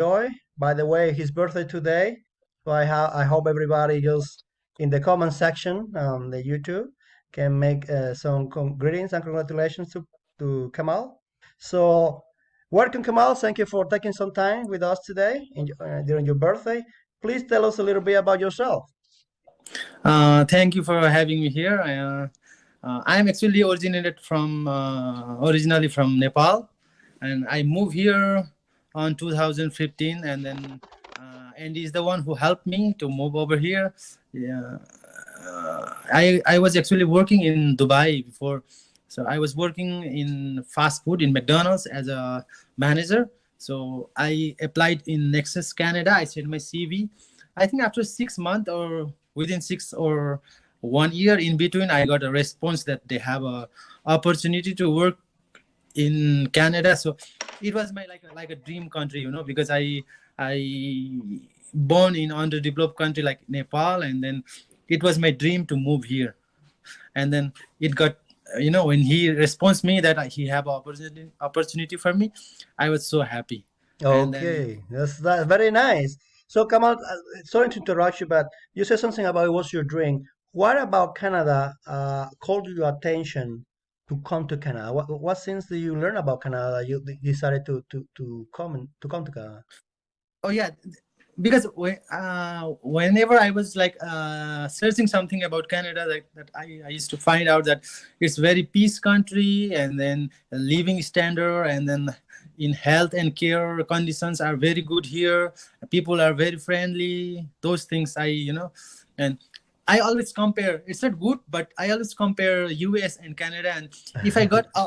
enjoy. By the way, his birthday today. So I hope everybody just in the comment section on the YouTube can make some greetings and congratulations to Kamal. So welcome, Kamal. Thank you for taking some time with us today during your birthday. Please tell us a little bit about yourself. Thank you for having me here. I'm actually originally from Nepal, and I moved here on 2015, and then Andy is the one who helped me to move over here. Yeah, I was actually working in Dubai before, so I was working in fast food in McDonald's as a manager. So I applied in Nexus Canada. I sent my CV. I think after 6 months or within 1 year in between, I got a response that they have a opportunity to work in Canada. So it was my like a dream country, because I born in underdeveloped country like Nepal, and then it was my dream to move here. And then it got, when he responds me that he have opportunity for me, I was so happy. And then Okay, that's very nice. So, Kamal, sorry to interrupt you, but you said something about it was your dream. What about Canada called your attention to come to Canada? What things did you learn about Canada that you decided to come to Canada? oh yeah, because whenever I was searching something about Canada, that I used to find out that it's very peace country, and then living standard, and then in health and care conditions are very good here. People are very friendly. Those things and I always compare. It's not good, but I always compare US and Canada. And if I got an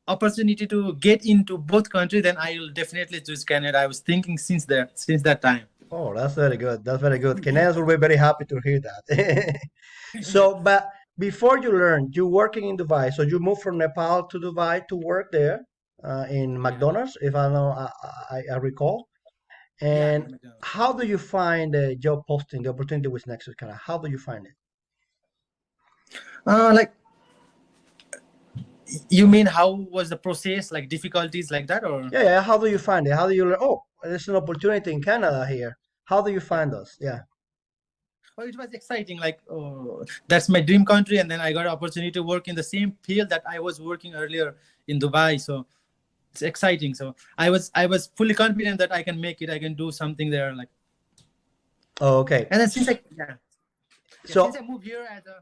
opportunity to get into both countries, then I will definitely choose Canada. I was thinking since that time. Oh, that's very good. That's very good. Canadians will be very happy to hear that. So, but before you learn, you're working in Dubai. So you moved from Nepal to Dubai to work there in Yeah, McDonald's, if I know, I recall. yeah, And in McDonald's. how do you find the job posting, the opportunity with Nexus Canada? How do you find it? Like, you mean how was the process, like difficulties like that, or? Yeah, yeah. How do you find it? How do you learn? Oh, there's an opportunity in Canada here. How do you Yeah. find us? Yeah. Oh, it was exciting. Like, oh, that's my dream country, and then I got an opportunity to work in the same field that I was working earlier in Dubai. So it's exciting. So I was fully confident that I can make it. I can do something there. Like, Oh, okay. and then since I So, moved here as a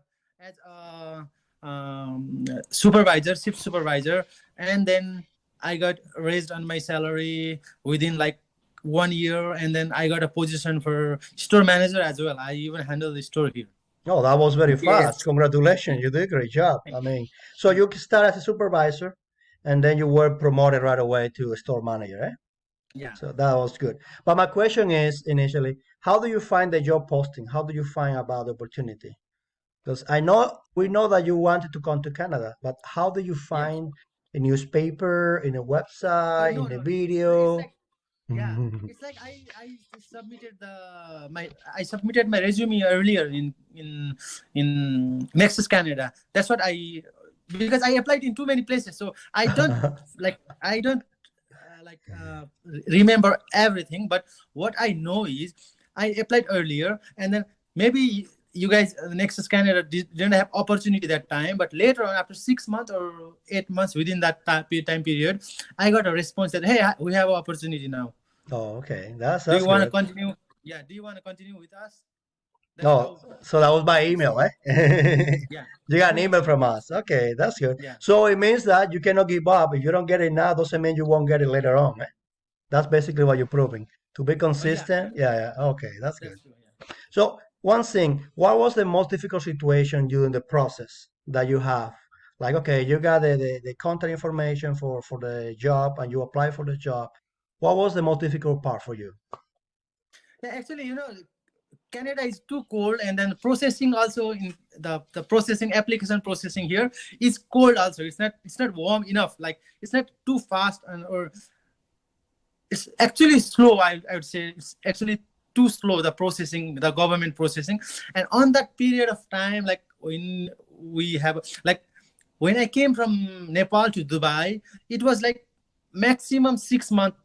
supervisor, shift supervisor, and then I got raised on my salary within like 1 year, and then I got a position for store manager as well. I even handle the store here. oh, that was very fast. Yes. Congratulations. You did a great job. I Thank you. mean, so you start as a supervisor and then you were promoted right away to a store manager, eh? Yeah. So that was good. But my question is initially, how do you find the job posting? How do you find about the opportunity? Because we know that you wanted to come to Canada, but how do you Yeah. find a newspaper, in a website, No, in the no. It's video? like, yeah. It's like I submitted my resume earlier in Nexus Canada. That's what because I applied in too many places, so I don't remember everything. But what I know is I applied earlier, and then maybe you guys, Nexus Canada, didn't have opportunity that time, but later on, after 6 months or 8 months, within that time period, I got a response that, hey, we have an opportunity now. Oh, okay. That's Do that's you want to good. continue? Yeah, do you want to continue with us? That's Oh, how so that was by it email, started. eh? Yeah. You got an email from us. Okay, that's good. Yeah. So it means that you cannot give up. If you don't get it now, doesn't mean you won't get it later on, eh? That's basically what you're proving. To be Oh, yeah, yeah. consistent. Yeah, yeah. Okay, that's good. That's true. Yeah. So one thing, what was the most difficult situation during the process that you have? Like, okay, you got the contact information for the job and you apply for the job. What was the most difficult part for you? Yeah, actually, Canada is too cold, and then processing also in the processing application processing here is cold also. It's not warm enough. Like, it's not too fast, or it's actually slow. I would say it's actually too slow, the processing, the government processing. And on that period of time, like when we have like when I came from Nepal to Dubai, it was like maximum 6 months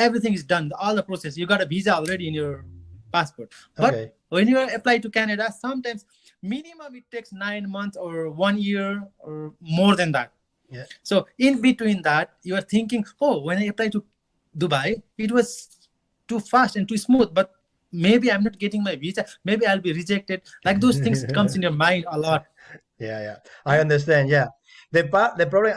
everything is done, all the process. You got a visa already in your passport. But Okay. when you apply to Canada, sometimes minimum it takes 9 months or 1 year or more than that. Yeah. So in between that, you are thinking, oh, when I applied to Dubai, it was too fast and too smooth, but maybe I'm not getting my visa. Maybe I'll be rejected. Like those things comes in your mind a lot. Yeah. I understand. Yeah. The problem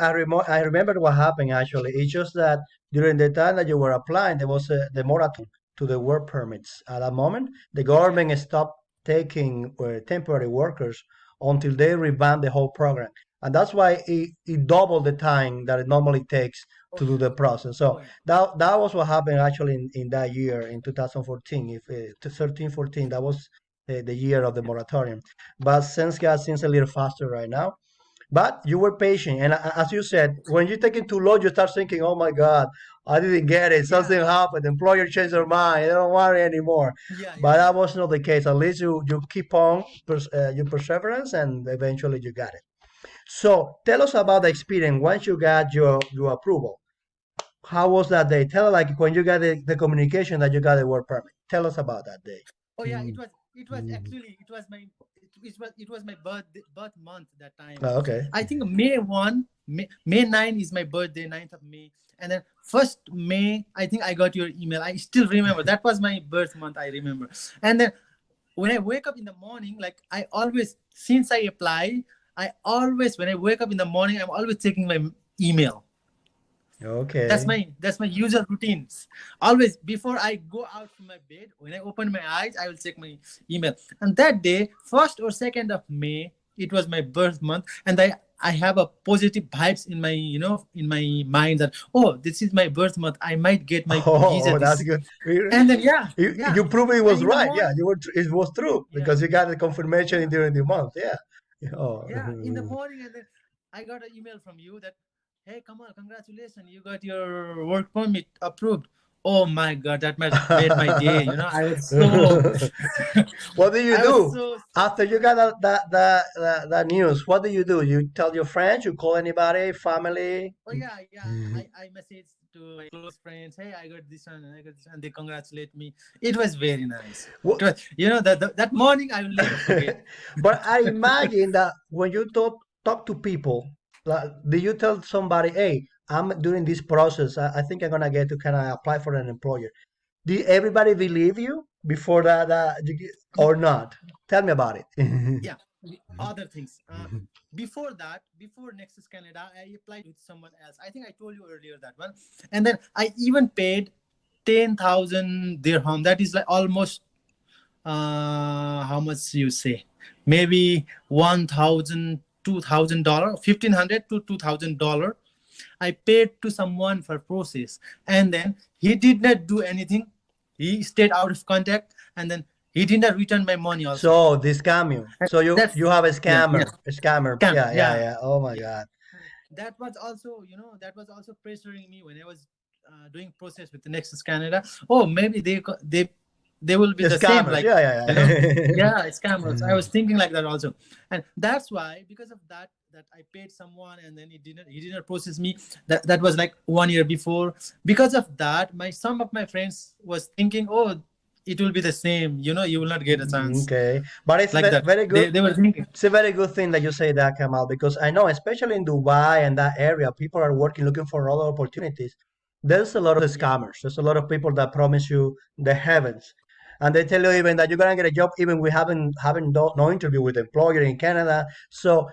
I remember what happened actually. It's just that during the time that you were applying, there was the moratorium to the work permits. At that moment, the government stopped taking temporary workers until they revamp the whole program, and that's why it doubled the time that it normally takes Oh to do yeah. the process. Oh So yeah. that was what happened actually in that year in 2014. If to 13, 14, that was the year of the moratorium. But since God seems a little faster right now. But you were patient, and as you said, when you take it too long, you start thinking, "Oh my God, I didn't get it. Yeah. Something happened. The employer changed their mind. They don't want it anymore." Yeah. But Yeah. that was not the case. At least you keep on your perseverance, and eventually you got it. So tell us about the experience once you got your approval. How was that day? Tell us, like when you got the communication that you got the work permit. Tell us about that day. Oh yeah. It was actually it was my birth month that time. Oh, okay. I think May 9 is my birthday, 9th of May. And then 1st May, I think I got your email. I still remember. That was my birth month, I remember. And then when I wake up in the morning, like I always, since I apply, when I wake up in the morning, I'm always checking my email. That's Okay. my usual routines. Always before I go out from my bed, when I open my eyes, I will check my email. And that day, 1st or 2nd of May, it was my birth month, and I have a positive vibes in my in my mind that, oh, this is my birth month. I might get my visa Oh, that's this. good. And then You prove it and was in the right. Yeah, morning, it was true yeah, because you got the confirmation yeah, during the month. Yeah. Oh. yeah, in the morning, and then I got an email from you that, hey Kamal, congratulations, you got your work permit approved. Oh my God, that made my day. I was so What do you I was do so after you got excited. that news? What do you do? You tell your friends? You call anybody? Family? Oh yeah. I messaged to my close friends, hey, I got this one, and I got this, and they congratulate me. It was very nice. It What? was, that morning I will never forget. But I imagine that when you talk to people, like, do you tell somebody, "Hey, I'm doing this process. I think I'm gonna get to kind of apply for an employer." Did everybody believe you before that, or not? Tell me about it. Yeah, the other things. Before Nexus Canada, I applied with someone else. I think I told you earlier that one. And then I even paid 10,000 dirham. That is like almost how much you say? Maybe 1,000, $2,000, 1,500 to $2,000. I paid to someone for process, and then he did not do anything. He stayed out of contact, and then he did not return my money also. So they scam you. And So you that's have a yeah, yeah, scammer. scam. Yeah, Yeah. Oh my yeah. God. That was also pressuring me when I was doing process with the Nexus Canada. Oh, maybe they will be The the same, scammers. like yeah, scammers. I was thinking like that also, and that's why, because of that I paid someone, and then he didn't process me. That was like 1 year before. Because of that, some of my friends was thinking, oh, it will be the same. You will not get a chance Okay, but it's like that. very good. They were thinking. It's a very good thing that you say that, Kamal, because I know, especially in Dubai and that area, people are working, looking for other opportunities. There's a lot of Yeah, scammers. There's a lot of people that promise you the heavens, and they tell you even that you're gonna get a job, even we haven't no interview with the employer in Canada. So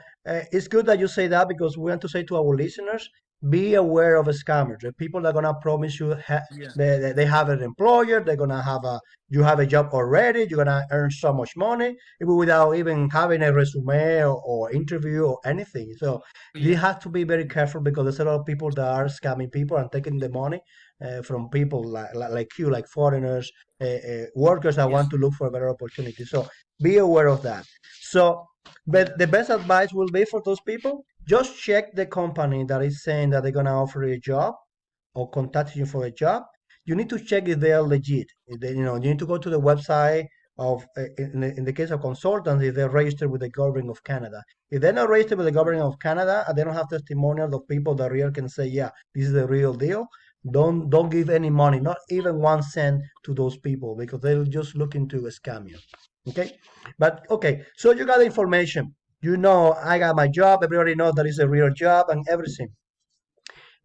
it's good that you say that because we want to say to our listeners, be aware of scammers. The people that are gonna promise you yeah, they have an employer, they're gonna have you have a job already, you're gonna earn so much money even without even having a resume or interview or anything. So you yeah, have to be very careful because there's a lot of people that are scamming people and taking the money from people like you, like foreigners, workers that yeah, want to look for a better opportunity. So be aware of that. So, yeah, but the best advice will be for those people, just check the company that is saying that they're gonna offer you a job or contact you for a job. You need to check if they are legit. If they, you need to go to the website of, in the case of consultants, if they're registered with the government of Canada. If they're not registered with the oh, yeah, government of Canada and they don't have testimonials of people that really can say, yeah, this is the real deal, Don't give any money, not even 1 cent to those people because they're just looking to scam you. Okay, but okay, so you got information. You know, I got my job. Everybody knows that is a real job and everything.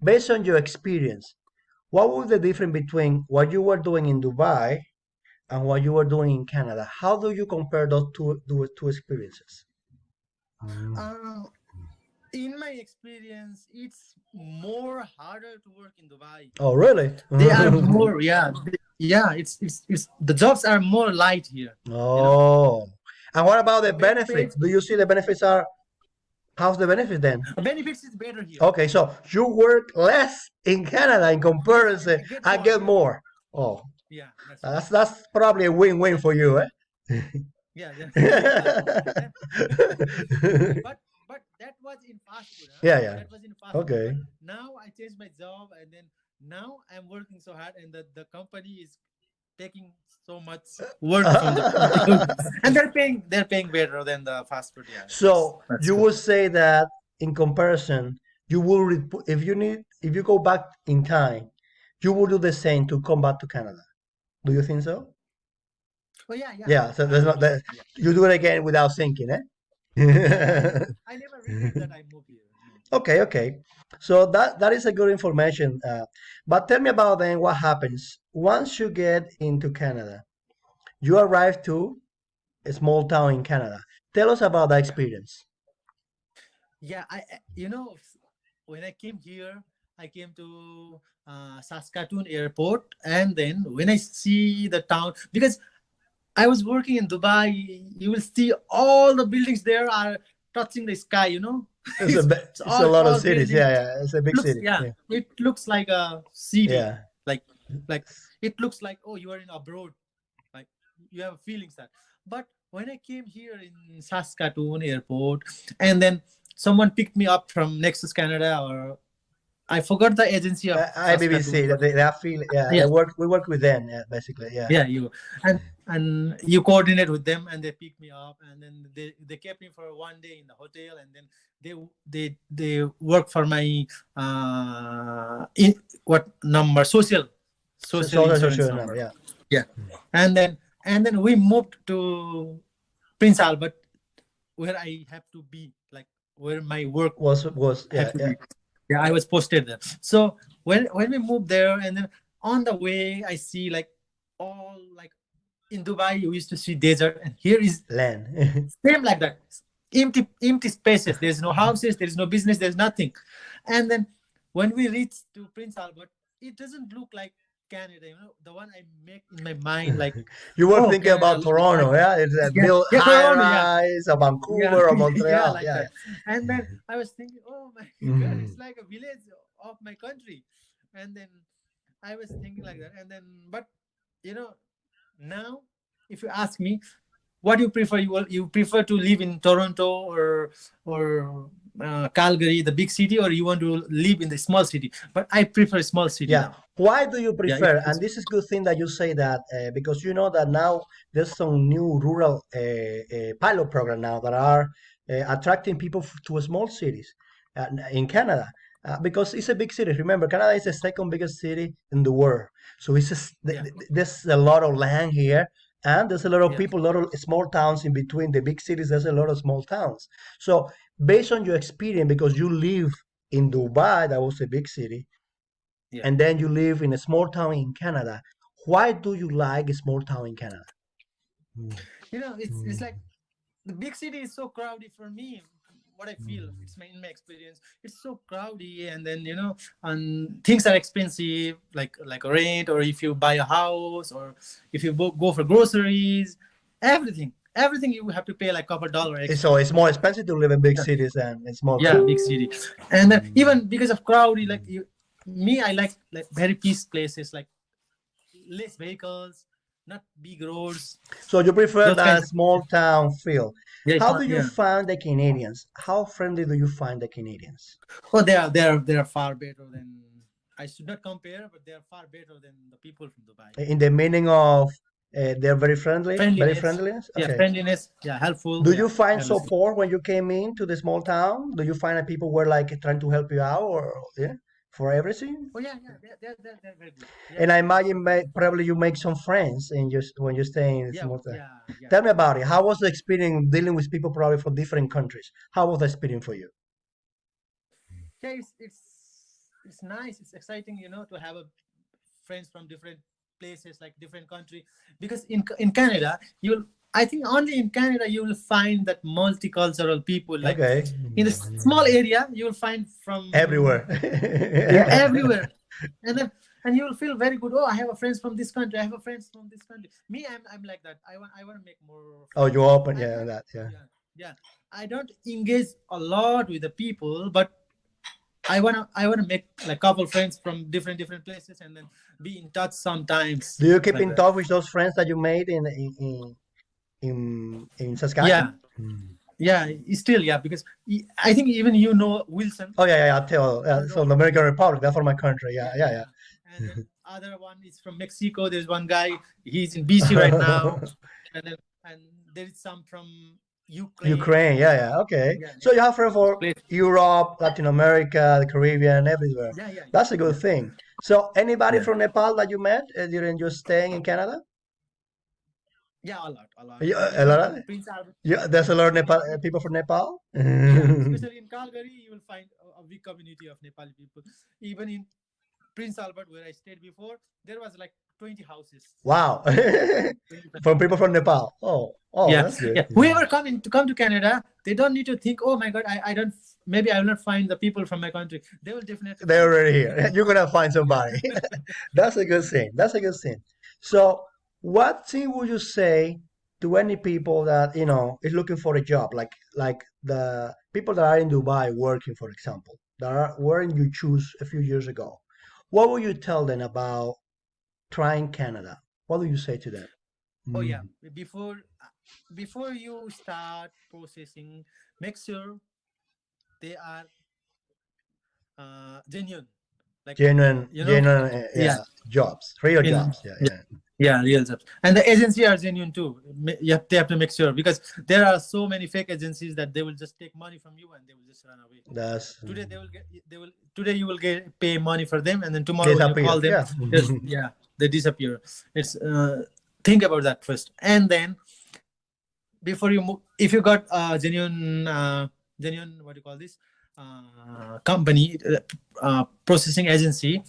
Based on your experience, what was the difference between what you were doing in Dubai and what you were doing in Canada? How do you compare those two experiences? Uh, in my experience, it's more harder to work in Dubai. Oh, really? They are more, yeah, yeah. It's the jobs are more light here. Oh, and what about the Better benefits? paid. Do you see the benefits are? How's the benefit then? Benefits is better here. Okay, so you work less in Canada in comparison Get and more, get yeah. more. Oh, Yeah, that's right. that's probably a win-win for you, eh? Yeah, yeah. But that was in fast food, huh? Yeah, yeah. That was in fast food. Okay. But now I changed my job, and then now I'm working so hard, and the company is taking so much work from the and they're paying better than the fast food. Yeah. So That's you good. would say that in comparison, you will if you go back in time, you will do the same to come back to Canada. Do you think so? Oh yeah, yeah. Yeah. So I there's not will. that Yeah. you do it again without thinking, eh? Yeah. I never regret that I moved here. No. Okay, okay. So that is a good information. But tell me about then what happens once you get into Canada. You arrive to a small town in Canada. Tell us about that Yeah. experience. Yeah. When I came here, I came to Saskatoon airport, and then when I see the town, because I was working in Dubai, you will see all the buildings there are touching the sky. It's a it's, bi- it's it's a all lot of tall cities. buildings. Yeah, yeah. It's a big Looks, city. yeah, Yeah, it looks like a city. yeah. Like like it looks like, oh, you are in abroad. Like you have feelings that. But when I came here in Saskatoon airport, and then someone picked me up from Nexus Canada, or I forgot the agency of IBBC. Saskatoon, but They are feel. Yeah, yeah, we work with them. Yeah, basically. Yeah. yeah, and you coordinate with them, and they pick me up, and then they kept me for 1 day in the hotel, and then they work for my what number, social insurance Number. number. Yeah. Yeah, and then we moved to Prince Albert, where I have to be, like where my work Was had yeah to yeah. be. Yeah, I was posted there. So when we moved there, and then on the way, I see like all like in Dubai, you used to see desert, and here is Land. same like that, empty spaces. There's no houses, there's no business, there's nothing. And then when we reach to Prince Albert, it doesn't look like Canada. The one I make in my mind, like, You were oh, thinking Canada about looks like, Toronto, yeah? It's a yeah, built yeah, high Toronto, yeah, rise, or yeah, Vancouver or yeah, Montreal. like Yeah, that. And then I was thinking, oh my God, yeah. it's like a village of my country. And then I was thinking like that. And then, but you know, now if you ask me, what do you prefer? You prefer to live in Toronto or Calgary, the big city, or you want to live in the small city? But I prefer small city Yeah. now. Why do you Yeah, prefer? And this is good thing that you say that because you know that now there's some new rural pilot program now that are attracting people to small cities in Canada because it's a big city. Remember, Canada is the second biggest city in the world, so it's just, yeah, there's a lot of land here. And there's a lot of yeah, people, a lot of small towns in between the big cities. There's a lot of small towns. So, based on your experience, because you live in Dubai, that was a big city, yeah. and then you live in a small town in Canada. Why do you like a small town in Canada? It's like the big city is so crowded for me. What I feel, it's in my experience, it's so crowded, and then and things are expensive, like a rent, or if you buy a house, or if you go for groceries, everything you have to pay like couple dollar extra. So it's more expensive to live in big cities than in small Yeah, towns. big city. And then even because of crowded, like me, I like very peace places, like less vehicles, not big roads, So you prefer those kinds that of. small town feel. Yeah, How do you yeah. find the Canadians? How friendly do you find the Canadians? Oh, they are far better than. I should not compare, but they are far better than the people from Dubai. In the meaning of they're very friendly, very Friendliness, friendliness? yeah, Okay. friendliness, yeah, helpful, Do yeah, you find everything. support when you came into the small town? Do you find that people were like trying to help you out or yeah? for everything? Oh yeah, yeah, they're very good. And Yeah, I yeah, imagine probably you make some friends and just when you stay in yeah, small town. yeah, yeah. Tell me about it. How was the experience dealing with people probably from different countries? How was the experience for you? Yeah, it's nice. It's exciting, to have a friends from different places, like different country. Because in Canada, you'll I think only in Canada you will find that multicultural people. Like Okay. in a small area, you will find from Everywhere. yeah everywhere, and then and you will feel very good. Oh, I have a friends from this country. I have a friends from this country. Me, I'm like that. I want to make more Oh, you friends. open, I'm yeah, not. that, yeah. Yeah, yeah. I don't engage a lot with the people, but I wanna make like couple friends from different places, and then be in touch sometimes. Do you It's keep like in that. touch with those friends that you made in Yeah, Saskatchewan? Mm. yeah. Still, yeah, because I think even Wilson. Oh, yeah, yeah, yeah. I tell. From So the Toronto. Dominican Republic, that's from my country. Yeah, Yeah, yeah, yeah. And then other one is from Mexico. There's one guy. He's in BC right yeah. now, and there is some from Ukraine. Ukraine, yeah, yeah. Okay. Yeah, So yeah. you have friends This for place. Europe, Latin America, the Caribbean, everywhere. Yeah, yeah, yeah, That's a good yeah, thing. So anybody yeah. from Nepal that you met during your staying in Canada? Yeah, a lot, a lot. Yeah, a Even lot in of, Prince Albert, yeah, there's a lot of Nepal especially people from Nepal. yeah, especially in Calgary, you will find a big community of Nepali people. Even in Prince Albert, where I stayed before, there was like 20 houses. Wow. Like 20 From families. people from Nepal. Oh, Yeah, that's good. yeah. Whoever come to Canada, they don't need to think, oh my God, I don't. Maybe I will not find the people from my country. They will definitely They're find them. already here. You're gonna find Yeah. somebody. That's a good thing. That's a good thing. So, what thing would you say to any people that is looking for a job, like the people that are in Dubai working, for example, that are weren't you choose a few years ago? What would you tell them about trying Canada? What do you say to them? Oh yeah. Mm. Before you start processing, make sure they are genuine. Like Genuine, yeah, yeah, jobs, real in jobs, yeah, yeah, yeah. yeah, real jobs. And the agency are genuine too. They have to make sure, because there are so many fake agencies that they will just take money from you and they will just run away. That's Today today you will get pay money for them, and then tomorrow when you disappear, call them, yeah. just yeah, they disappear. It's think about that first, and then before you move, if you got a genuine, what do you call this, company, processing agency,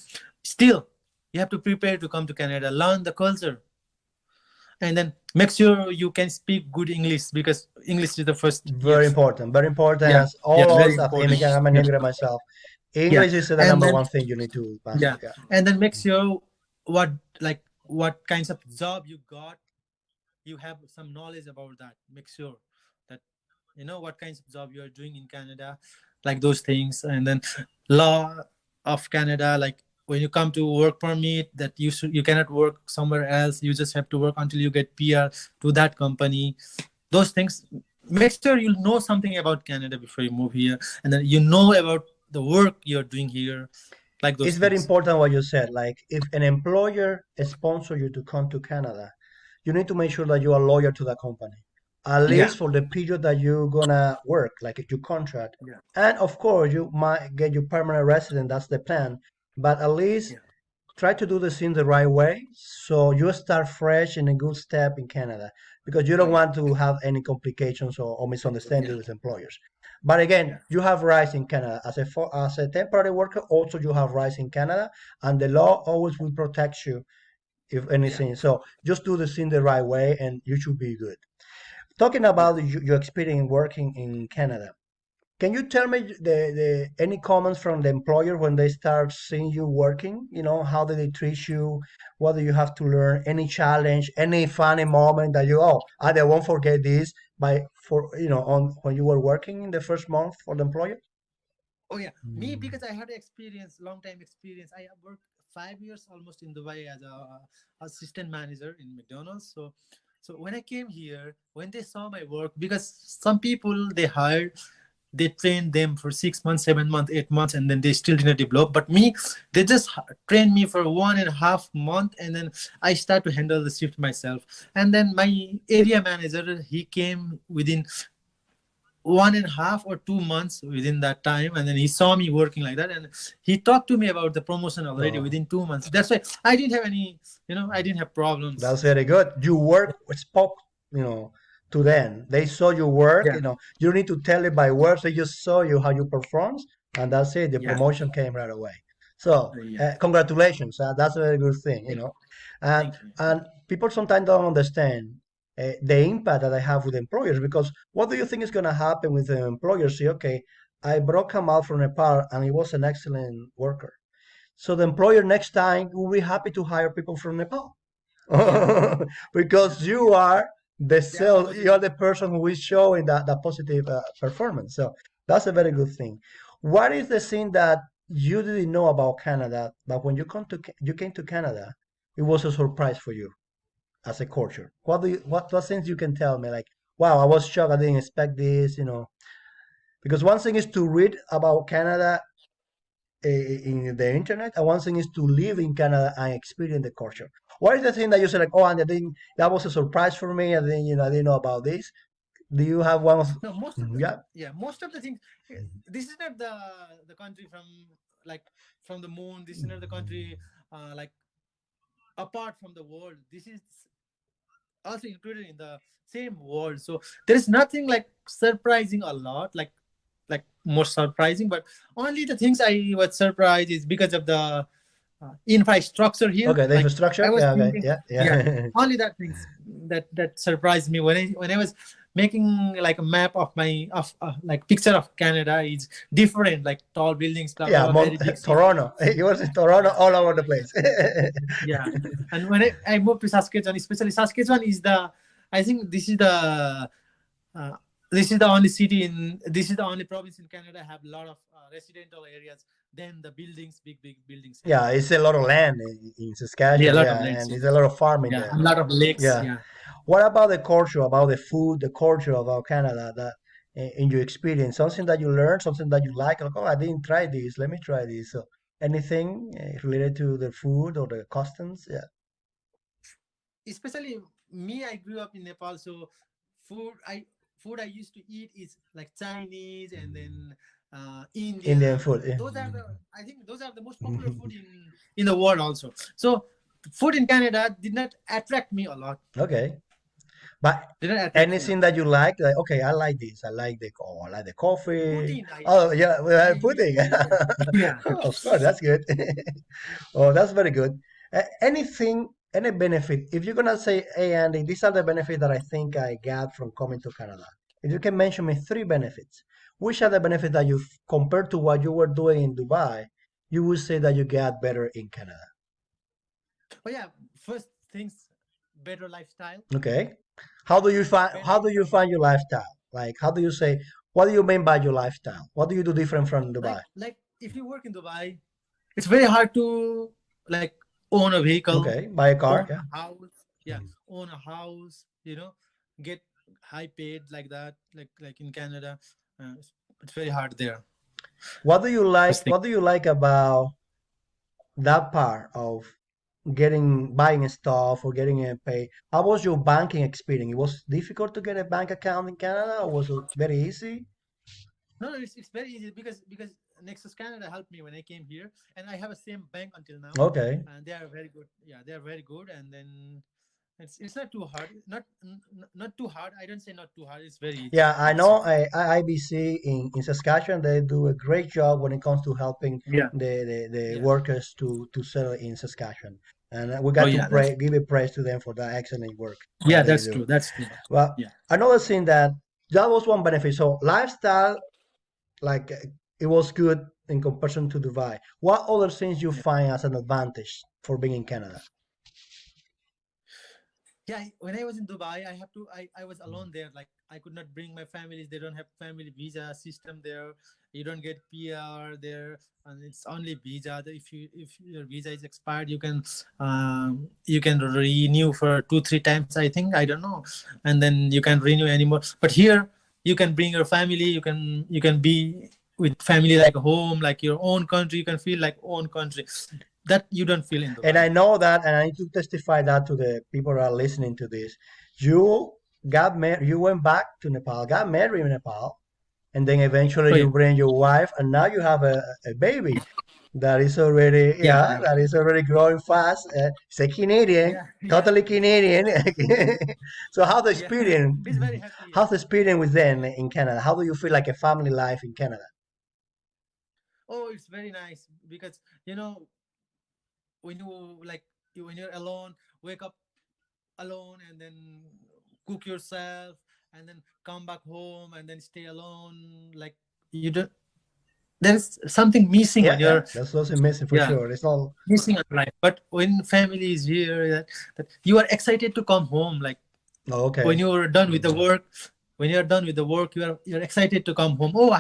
still you have to prepare to come to Canada, learn the culture, and then make sure you can speak good English, because English is the first Very yes. important. Very important. Yeah, As yeah, all of very us, as important. immigrant, I'm an Yeah, immigrant myself. yeah. English is the And number then one thing you need to master. yeah, Yeah. and then make sure what what kinds of job you got, you have some knowledge about that. Make sure that what kinds of job you are doing in Canada, like those things. And then law of Canada, like when you come to work permit, that you cannot work somewhere else, you just have to work until you get PR to that company. Those things, make sure you know something about Canada before you move here, and then you know about the work you're doing here, like those It's very things. important what you said. Like, if an employer sponsor you to come to Canada, you need to make sure that you are loyal to the company, at Yeah, least for the period that you're gonna work, like if you contract. yeah, And of course, you might get your permanent resident. That's the plan. But at least yeah, try to do this in the right way so you start fresh in a good step in Canada because you oh don't yeah, want to have any complications or misunderstanding yeah, with employers. But again, yeah, you have rights in Canada as a temporary worker. Also, you have rights in Canada, and the law always will protect you if yeah, anything. So just do this in the right way, and you should be good. Talking yeah. about your experience working in Canada, can you tell me the any comments from the employer when they start seeing you working? How do they treat you? What do you have to learn? Any challenge? Any funny moment that I won't forget this by for on when you were working in the first month for the employer? Oh yeah, me, Mm. because I had experience, long time experience. I have worked 5 years almost in Dubai as a assistant manager in McDonald's. So when I came here, when they saw my work, because some people they hired, they trained them for 6 months, 7 months, 8 months, and then they still didn't develop. But me, they just trained me for 1.5 month, and then I start to handle the shift myself. And then my area manager, he came within 1.5 or 2 months within that time, and then he saw me working like that, and he talked to me about the promotion already Oh, within 2 months. That's why I didn't have any, I didn't have problems. that's very good. You work spoke, to them. They saw your work. Yeah, You don't need to tell it by words. They just saw you how you performed, and that's it. The yeah, promotion came right away. So, yeah. congratulations. That's a very good thing. Thank, And thank you. and people sometimes don't understand the impact that I have with employers, because what do you think is going to happen with the employers? Say, okay, I brought Kamal from Nepal and he was an excellent worker. So the employer next time will be happy to hire people from Nepal. Yeah, Because you are the they have a sales, you are positive. the person who is showing that positive performance. So that's a very good thing. What is the thing that you didn't know about Canada, but when you came to Canada, it was a surprise for you as a culture? What things you can tell me, like, wow, I was shocked, I didn't expect this. Because one thing is to read about Canada in the internet, and one thing is to live in Canada and experience the culture. What is the thing that you said, like, oh, and that was a surprise for me, and then I didn't know about this? Do you have one of? No, Yeah. most of the things. This is not the country from, like, from the moon. This is not the country like apart from the world. This is also included in the same world. So there is nothing like surprising a lot, like more surprising. But only the things I was surprised is because of the infrastructure here. Okay, the Like, I infrastructure. was Yeah. Okay. thinking, Yeah. yeah, Yeah. only that things that surprised me when I was making like a map of my of like picture of Canada is different, like tall buildings, blah blah Yeah. blah, very big city. Toronto. He was in Toronto, Yeah, all over the place. yeah. And when I moved to Saskatchewan, especially Saskatchewan is the, I think uh, this is the only city in, this is the only province in Canada have a lot of residential areas. Then the buildings, big buildings Yeah, everywhere. it's a lot of land in Yeah, a Saskatchewan. lot of Yeah, lakes. and Yeah, it's a lot of farming yeah, there. a lot of lakes. Yeah. Yeah. What about the culture, about the food, the culture about Canada, that in your experience, something that you learned, something that you like, oh, I didn't try this, let me try this. So anything related to the food or the customs? Yeah. Especially me, I grew up in Nepal, so food I food I used to eat is like Chinese, and then Indian Indian. food. Yeah. Those are the, I think those are the most popular food in the world also. So food in Canada did not attract me a lot. Okay. But Did not attract me a lot. anything that you like, okay, I like this. I like the coffee. Pudding, Oh, yeah, we I have used pudding. to eat that. Yeah. Oh, of course, that's good. Oh, that's very good. Anything, any benefit, if you're gonna say, hey, Andy, these are the benefits that I think I got from coming to Canada. If you can mention me three benefits, which are the benefits that you, compared to what you were doing in Dubai, you would say that you got better in Canada? Oh yeah. First things, better lifestyle, Okay. How better do you income. find your lifestyle? Like, how do you say, what do you mean by your lifestyle? What do you do different from Dubai? Like if you work in Dubai, it's very hard to like own a vehicle, Okay, buy a car, own yeah. a house. Yeah, own a house. Get high paid like that, like in Canada. It's very hard there. What do you like? First thing. What do you like about that part of buying stuff or getting a pay? How was your banking experience? It was difficult to get a bank account in Canada, or was it very easy? No, it's very easy because Nexus Canada helped me when I came here, and I have a same bank until now, Okay. and they are very good. Yeah, they are very good, and then it's not too hard. Not too hard. I don't say not too hard. It's very easy. Yeah, I It's know IBC in Saskatchewan, they do a great job when it comes to helping Yeah, the yeah. workers to settle in Saskatchewan. And we Oh got to yeah, that's give a praise to them for that excellent work that yeah, they that's do. true. That's true. Well, Yeah. another thing that was one benefit. So lifestyle, like it was good in comparison to Dubai. What other things you Yeah. find as an advantage for being in Canada? Yeah, when I was in Dubai, I was alone there. Like I could not bring my families. They don't have family visa system there. You don't get PR there, and it's only visa. If your visa is expired, you can renew for 2 3 times. I think, I don't know, and then you can renew anymore. But here you can bring your family. You can be with family like home, like your own country. You can feel like own country. That you don't feel in And I Dubai. know that, and I need to testify that to the people who are listening to this. You got married. You went back to Nepal, got married in Nepal, and then eventually Oh yeah, you bring your wife, and now you have a baby that is already, yeah, yeah, that is already growing fast. It's a Canadian, yeah, yeah, totally Canadian. So yeah. He's very happy. how's Yeah. the experience with them in Canada? How do you feel like a family life in Canada? Oh, it's very nice because when you like when you're alone, wake up alone and then cook yourself and then come back home and then stay alone. Like you don't. There's something missing Yeah, on yeah, your that's also missing for yeah sure. It's all missing on life. But when family is here, that you are excited to come home. Like oh, when okay. you're done with the work, when you're done with the work, you're excited to come home. Oh,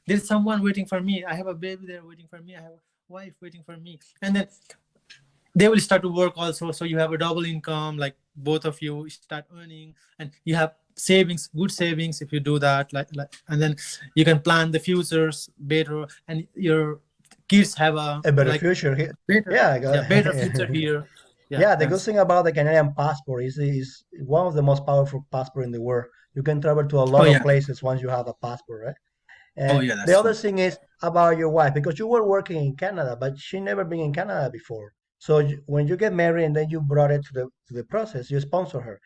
there's someone waiting for me. I have a baby there waiting for me. I have a wife waiting for me, and then they will start to work also, so you have a double income, like both of you start earning and you have savings, good savings if you do that, and then you can plan the futures better, and your kids have a A better like future here. better, Yeah, I yeah, got better future here. Yeah, yeah, the good that's thing about the Canadian passport is one of the most powerful passport in the world. You can travel to a oh lot of yeah, places once you have a passport, right? oh And yeah, the that's other true. thing is about your wife, because you were working in Canada, but she never been in Canada before. So when you get married and then you brought it to the process, you sponsor her.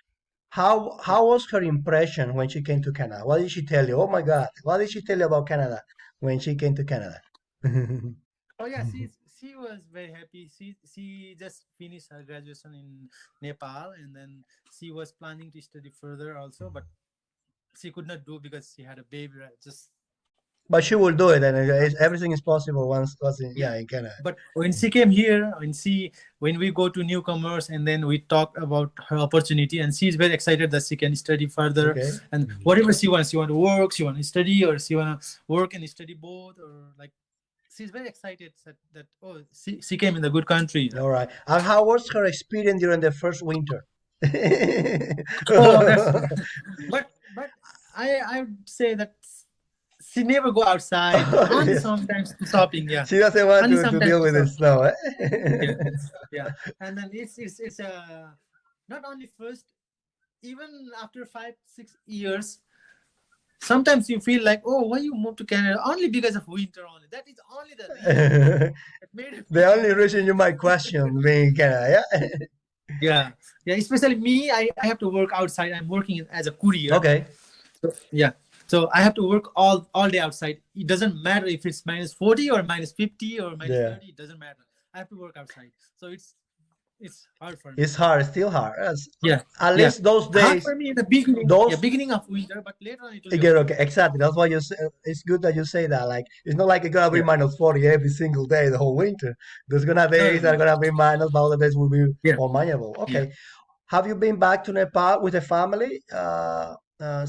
Yeah. How was her impression when she came to Canada? What did she tell you? Oh my God, what did she tell you about Canada when she came to Canada? Oh yeah, she was very happy. She just finished her graduation in Nepal, and then she was planning to study further also, but she could not do because she had a baby, right? Just But she will do it, and uh, everything is possible once in, yeah. yeah, in Canada. But when she came here, when we go to newcomers and then we talk about her opportunity, and she's very excited that she can study further, Okay. and whatever she want to work, she want to study, or she want to work and study both, or like she's very excited that oh, she came in a good country. All right. And how was her experience during the first winter? Oh, that's but I would say that she never go outside. Only Yeah. sometimes to shopping. Yeah, She doesn't want only to sometimes deal to with the shopping. snow, Yeah, eh? yeah. And then it's not only first, even after 5 6 years. Sometimes you feel like, oh, why you moved to Canada? Only because of winter only. That is only the reason that made me The only Canada. reason you might question being in Canada, yeah? Yeah, yeah. Especially me, I have to work outside. I'm working as a courier. Okay. So, yeah. So I have to work all day outside. It doesn't matter if it's -40 or -50 or Yeah. -30. It doesn't matter. I have to work outside. So it's hard for me. It's hard, still hard. Yeah, At yeah. least those Hard days, for me in the beginning. Yeah, those beginning of winter, but later on it will be again, okay. okay, exactly. That's why you say it's good that you say that. Like, it's not like it's gonna be Yeah. -40 every single day the whole winter. There's gonna No, days no, that are no. gonna be minus, but other days will be Yeah, more manageable. yeah. Okay. Have you been back to Nepal with the family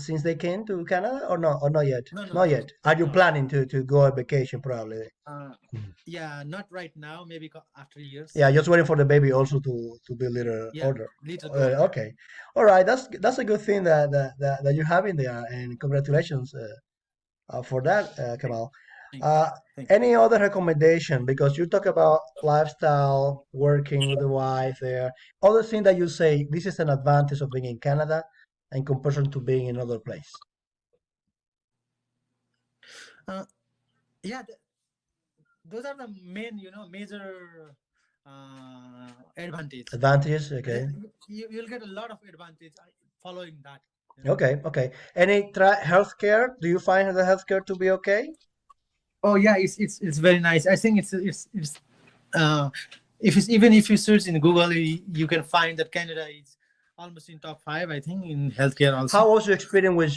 since they came to Canada, or no, or not yet? No, no, Not no, yet. Are you no. planning to go on vacation probably? Uh, yeah, not right now. Maybe after years. Yeah, just waiting for the baby also to be a little Yeah, older. little bit older. Okay, all right. That's a good thing that you have in there, and congratulations for that, Thank, Kamal. thank, Uh, thank you. any other recommendation? Because you talk about lifestyle, working with the wife there. Other thing that you say, this is an advantage of being in Canada in comparison to being in another place. Uh, yeah, those are the main, major advantage. Advantages, The, okay. you'll get a lot of advantage following that. Okay, okay. Any healthcare? Do you find the healthcare to be okay? Oh yeah, it's very nice. I think it's uh, even if you search in Google, you can find that Canada is almost in top 5. I think in healthcare also. How was your experience with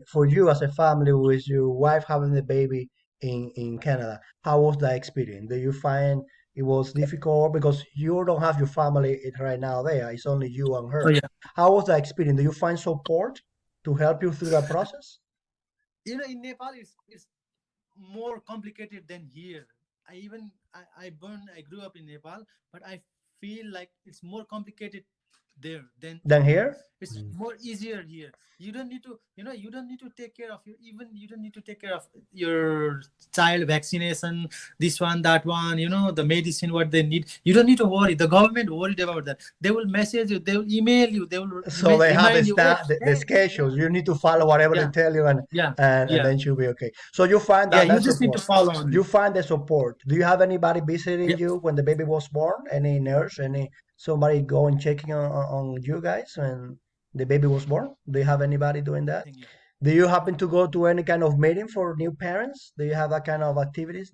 for you as a family with your wife having the baby in Canada? How was that experience? Do you find it was difficult because you don't have your family right now there? It's only you and Oh her. yeah, How was that experience? Do you find support to help you through that process? in Nepal it's more complicated than here. I grew up in Nepal, but I feel like it's more complicated there than Than here. here? It's more easier here. You don't need to, you don't need to take care of your, even you don't need to take care of your child vaccination, this one, that one, the medicine, what they need. You don't need to worry. The government worried about that. They will message you, they will email you, they will So they have remind you, hey, the hey, schedule. yeah, You need to follow whatever they yeah, tell you, yeah, and yeah, then you'll be okay. So you find yeah. that You just need to support. follow on You it. find the support. Do you have anybody visiting Yeah. you when the baby was born? Any nurse? Any somebody going checking on you guys when the baby was born? Do you have anybody doing that? Thing, yeah. Do you happen to go to any kind of meeting for new parents? Do you have that kind of activities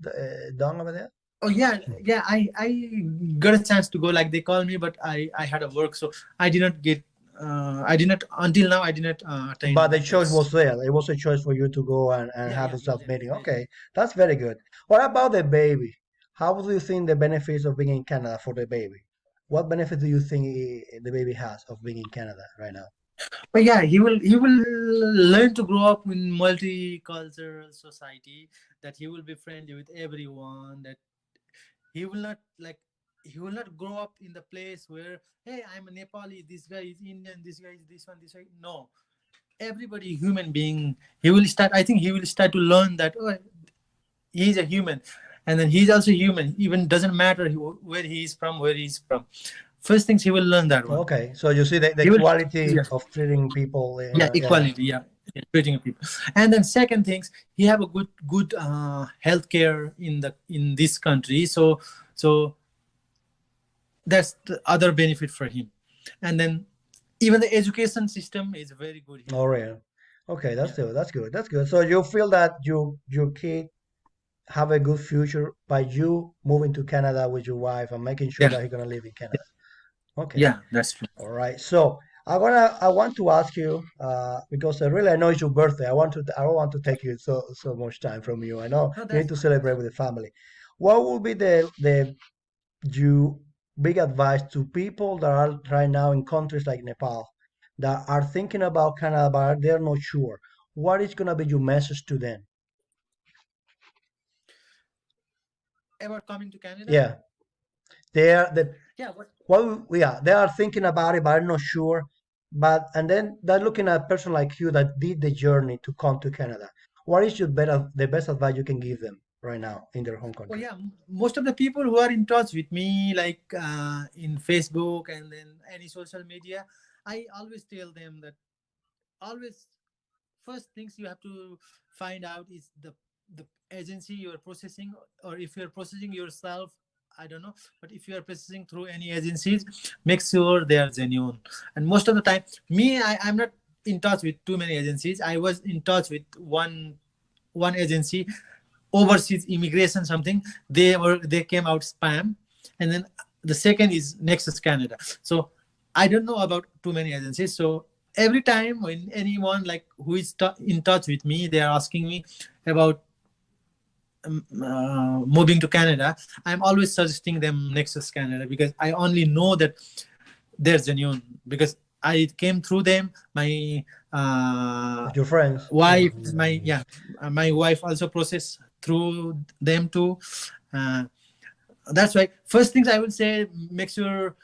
done over there? Oh yeah, yeah. I got a chance to go. Like they called me, but I had a work, so I did not get. I did not until now. I did not But attend the choice was this. there. It was a choice for you to go and Yeah, have yeah, a yeah, self meeting. definitely. Okay, that's very good. What about the baby? How do you think the benefits of being in Canada for the baby? What benefit do you think the baby has of being in Canada right now? But yeah, he will learn to grow up in multicultural society. That he will be friendly with everyone. That he will not like. He will not grow up in the place where, hey, I'm a Nepali, this guy is Indian, this guy is this one, this guy. No, everybody human being. He will start. I think he will start to learn that, oh, he's a human, and then he's also human. Even doesn't matter where he is from, where he's from. First things he will learn that one. Okay, so you see the He will, quality yeah, of treating people. yeah, Yeah. equality, yeah, yeah, treating people. And then second things, he have a good healthcare in this country. So that's the other benefit for him. And then even the education system is very good here. Oh, yeah. Okay, that's Yeah, good. That's good. That's good. So you feel that your kid have a good future by you moving to Canada with your wife and making sure yeah, that he's gonna live in Canada. Okay. yeah. That's true. All right. So I want to ask you because really I know it's your birthday. I don't want to take you so much time from you. I know No, you need that's to fine. celebrate with the family. What would be the you big advice to people that are right now in countries like Nepal that are thinking about Canada but they're not sure? What is gonna be your message to them? About coming to Canada. Yeah, they are the Yeah, what. well, yeah, they are thinking about it, but are not sure. But and then they're looking at a person like you that did the journey to come to Canada. What is the best advice you can give them right now in their home Oh country? yeah, most of the people who are in touch with me, like in Facebook and then any social media, I always tell them that always first things you have to find out is the agency you are processing, or if you are processing yourself. I don't know, but if you are processing through any agencies, make sure they are genuine. And most of the time, I'm not in touch with too many agencies. I was in touch with one agency, overseas immigration something. They came out spam. And then the second is Nexus Canada. So I don't know about too many agencies. So every time when anyone like who is in touch with me, they are asking me about moving to Canada, I'm always suggesting them Nexus Canada, because I only know that they're genuine, because I came through them. My With your friends? wife, my wife also processed through them too. Uh, that's why first things I will say, make sure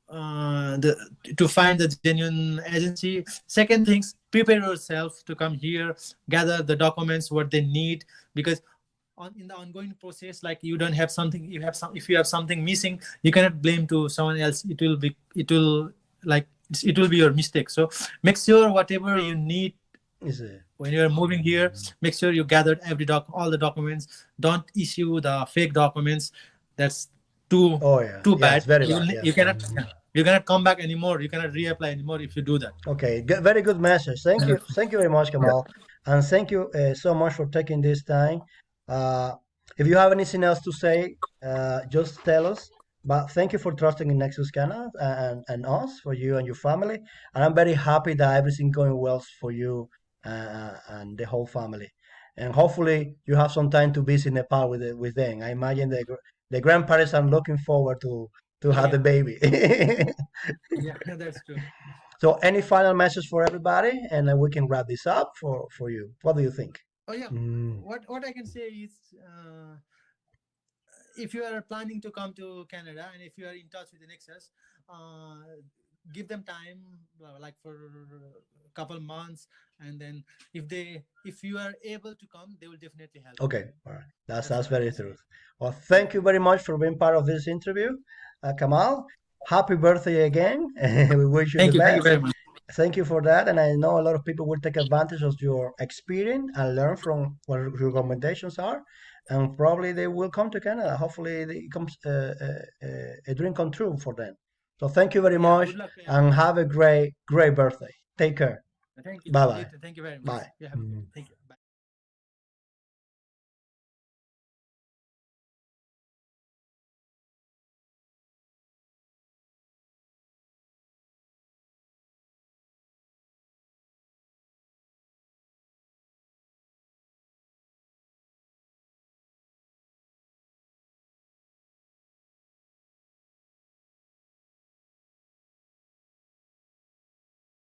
the to find the genuine agency. Second things, prepare yourself to come here, gather the documents what they need, because in the ongoing process, like you don't have something, you have some, if you have something missing, you cannot blame to someone else. It will be your mistake. So make sure whatever you need Is it? when you're moving here, make sure you gathered all the documents. Don't issue the fake documents. That's too Oh yeah, too yeah, bad. it's very you bad. will Yeah. you cannot yeah, you cannot come back anymore, you cannot reapply anymore if you do that. Okay, very good message. Thank you very much, Kamal, and thank you so much for taking this time. Uh, if you have anything else to say, just tell us. But thank you for trusting in Nexus Canada and us, for you and your family. And I'm very happy that everything going well for you and the whole family. And hopefully you have some time to visit Nepal with them. I imagine the grandparents are looking forward to Oh have the yeah, baby. yeah. That's true. So, any final message for everybody, and then we can wrap this up for you. What do you think? Oh yeah, Mm. what I can say is, if you are planning to come to Canada and if you are in touch with the Nexus, uh, give them time, like for a couple months, and then if you are able to come, they will definitely help you. Okay, all right. That's That's what I very can say. true. Well, thank you very much for being part of this interview, Kamal. Happy birthday again. We wish you the Thank you best. very much. Thank you for that, and I know a lot of people will take advantage of your experience and learn from what your recommendations are, and probably they will come to Canada. Hopefully, it becomes a dream come true for them. So thank you very Yeah, much, good luck. and have a great birthday. Take care. Thank you. Bye You bye. too. Thank you very much. Bye. You have a good. Thank you.